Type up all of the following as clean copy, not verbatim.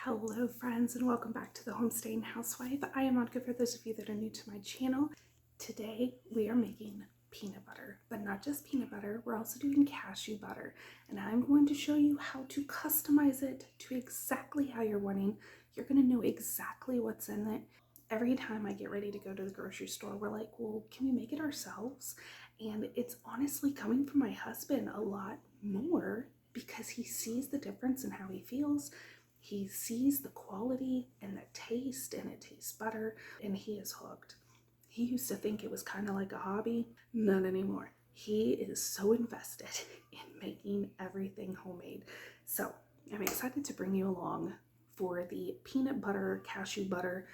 Hello friends, and welcome back to the Homesteading Housewife. I am Monica for those of you that are new to my channel. Today we are making peanut butter, but not just peanut butter, we're also doing cashew butter. And I'm going to show you how to customize it to exactly how you're wanting. You're going to know exactly what's in it. Every time I get ready to go to the grocery store, we're like, well, can we make it ourselves? And it's honestly coming from my husband a lot more because he sees the difference in how he feels. He sees the quality and the taste, and it tastes better, and he is hooked. He used to think it was kind of like a hobby. Not anymore. He is so invested in making everything homemade. So I'm excited to bring you along for the peanut butter, cashew butter.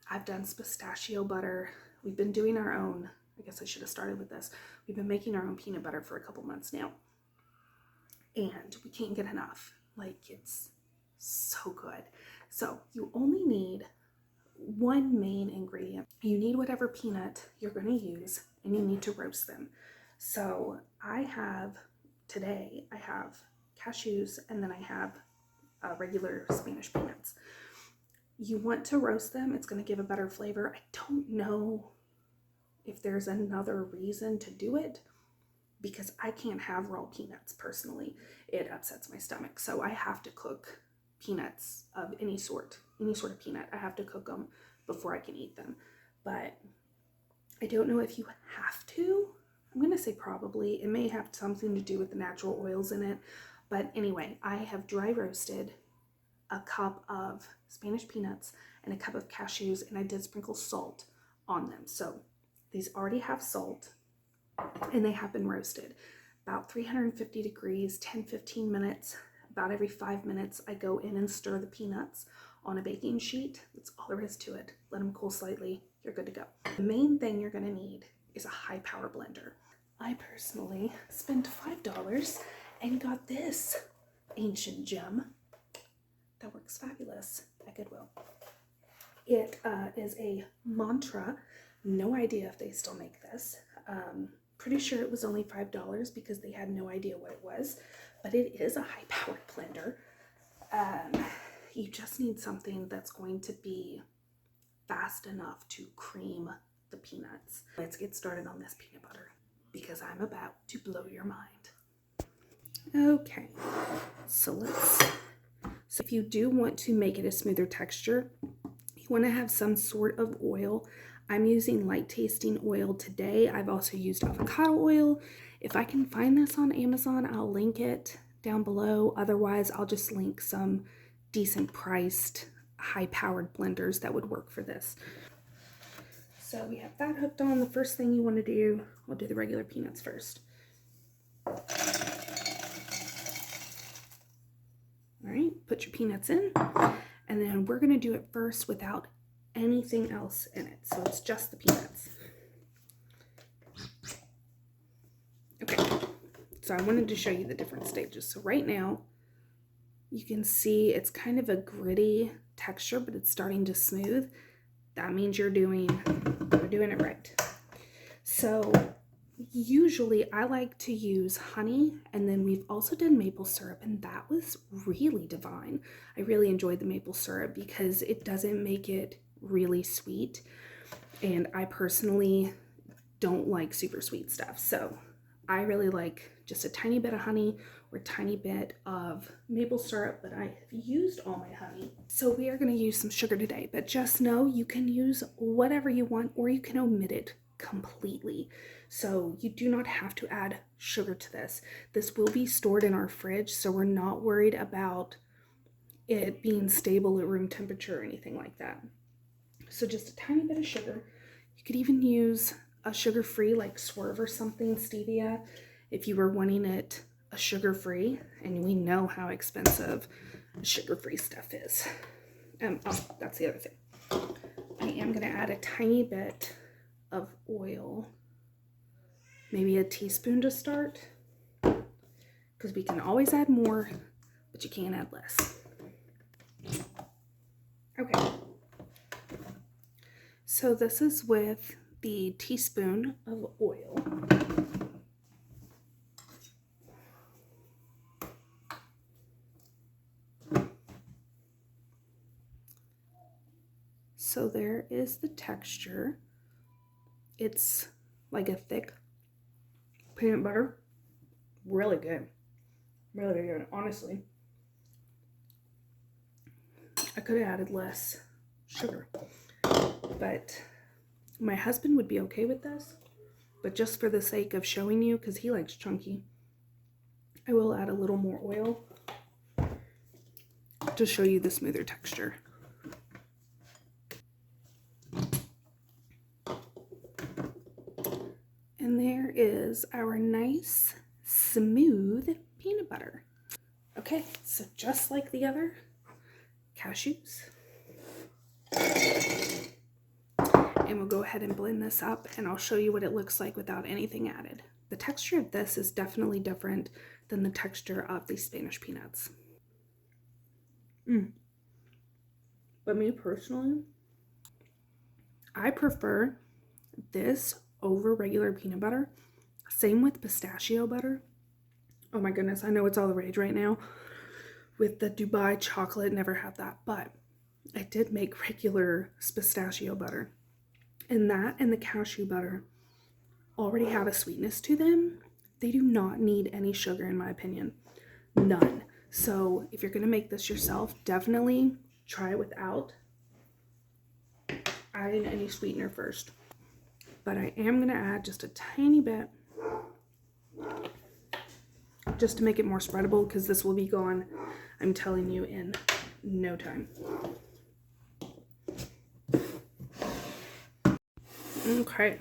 I've done pistachio butter. We've been doing our own. I guess I should have started with this. We've been making our own peanut butter for a couple months now, and we can't get enough. Like, it's so good. So you only need one main ingredient. You need whatever peanut you're going to use, and you need to roast them. So today I have cashews, and then I have regular Spanish peanuts. You want to roast them. It's going to give a better flavor. I don't know if there's another reason to do it, because I can't have raw peanuts personally. It upsets my stomach. So I have to cook peanuts of any sort of peanut. I have to cook them before I can eat them. But I don't know if you have to. I'm going to say probably. It may have something to do with the natural oils in it. But anyway, I have dry roasted a cup of Spanish peanuts and a cup of cashews, and I did sprinkle salt on them. So these already have salt, and they have been roasted about 350 degrees, 10-15 minutes. About every 5 minutes, I go in and stir the peanuts on a baking sheet. That's all there is to it. Let them cool slightly. You're good to go. The main thing you're going to need is a high power blender. I personally spent $5 and got this ancient gem that works fabulous at Goodwill. It is a Mantra. No idea if they still make this. Pretty sure it was only $5 because they had no idea what it was, but it is a high-powered blender. You just need something that's going to be fast enough to cream the peanuts. Let's get started on this peanut butter because I'm about to blow your mind. Okay, so if you do want to make it a smoother texture, you want to have some sort of oil. I'm using light tasting oil today. I've also used avocado oil. If I can find this on Amazon, I'll link it down below. Otherwise, I'll just link some decent priced, high powered blenders that would work for this. So we have that hooked on. The first thing you want to do, we'll do the regular peanuts first. All right, put your peanuts in, and then we're going to do it first without anything else in it. So it's just the peanuts. Okay, so I wanted to show you the different stages. So right now, you can see it's kind of a gritty texture, but it's starting to smooth. That means you're doing it right. So usually I like to use honey, and then we've also done maple syrup, and that was really divine. I really enjoyed the maple syrup because it doesn't make it really sweet, and I personally don't like super sweet stuff. So I really like just a tiny bit of honey or a tiny bit of maple syrup, but I have used all my honey. So we are going to use some sugar today, but just know you can use whatever you want, or you can omit it completely. So you do not have to add sugar to this. This will be stored in our fridge, so we're not worried about it being stable at room temperature or anything like that. So just a tiny bit of sugar. You could even use a sugar-free like Swerve or something, stevia, if you were wanting it a sugar-free, and we know how expensive sugar-free stuff is. Oh, that's the other thing. I am going to add a tiny bit of oil, maybe a teaspoon to start, because we can always add more, but you can't add less. Okay. So this is with the teaspoon of oil. so there is the texture. It's like a thick peanut butter. Really good. Really good, honestly. I could have added less sugar, but my husband would be okay with this. But just for the sake of showing you, because he likes chunky, I will add a little more oil to show you the smoother texture. And there is our nice, smooth peanut butter. Okay, so just like the other cashews. And we'll go ahead and blend this up, and I'll show you what it looks like without anything added. The texture of this is definitely different than the texture of the Spanish peanuts. But me personally, I prefer this over regular peanut butter. Same with pistachio butter. Oh my goodness, I know it's all the rage right now with the Dubai chocolate. Never had that, but I did make regular pistachio butter. And that and the cashew butter already have a sweetness to them. They do not need any sugar, in my opinion. None. So if you're going to make this yourself, definitely try it without adding any sweetener first. But I am going to add just a tiny bit just to make it more spreadable, because this will be gone, I'm telling you, in no time. Okay,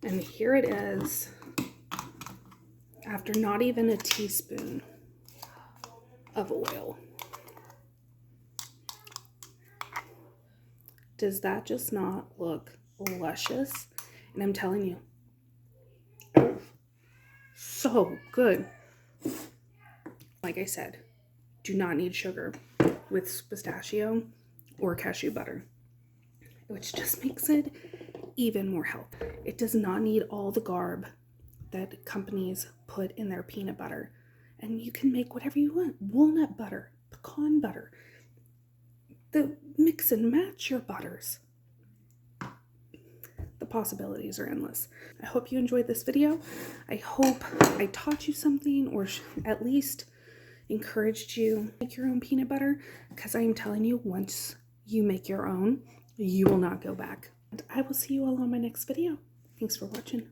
and here it is after not even a teaspoon of oil. Does that just not look luscious? And I'm telling you, so good. Like I said, do not need sugar with pistachio or cashew butter, which just makes it even more healthy. It does not need all the garb that companies put in their peanut butter. And you can make whatever you want. Walnut butter, pecan butter. Mix and match your butters. The possibilities are endless. I hope you enjoyed this video. I hope I taught you something, or at least encouraged you to make your own peanut butter, because I am telling you, once you make your own, you will not go back. And I will see you all on my next video. Thanks for watching.